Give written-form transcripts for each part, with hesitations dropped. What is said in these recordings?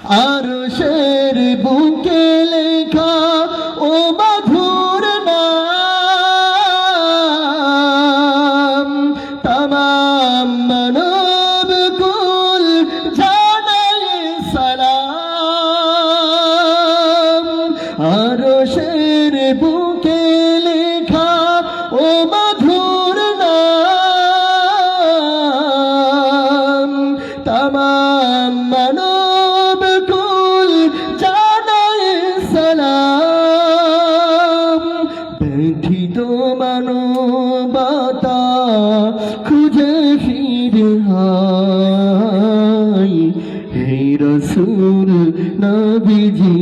আরশের বুকে লেখা ও মধুর নাম तमाम মানব কুল জানায় সালাম আরশের বুকে লেখা ও মধুর নাম तमाम মানব কুল জানায় সালাম ব্যথিত মানবতা খুঁজে ফিরে হায় হে রসূল নবীজি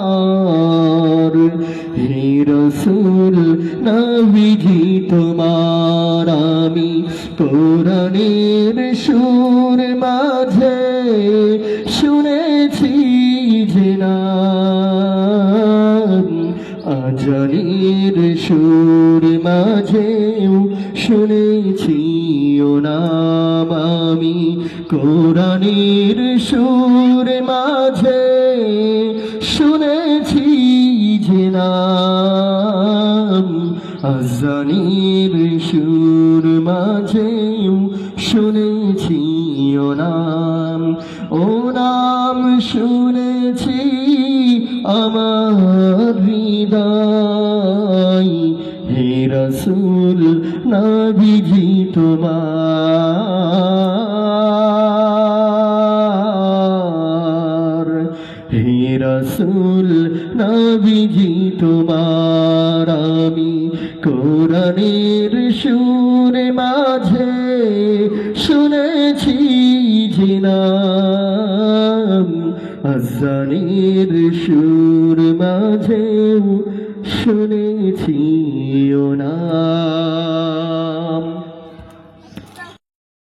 তোমার হে রসূল নবীজি তোমার আমি কোরআনের সুর মাঝে শুনেছি যে নাম আজানের সুর মাঝেও শুনেছি ও নাম আমি কোরআনের সুর মাঝে শুনেছি যে নাম আজানের সুর মাঝেও শুনেছি ও নাম শুনেছি আমার হৃদয় হে রসূল নবীজি তোমার হে রসূল নবীজি তোমার আমি কোরআনের সুর মাঝে শুনেছি যে নাম আজানের সুর মাঝে শুনেছি ও নাম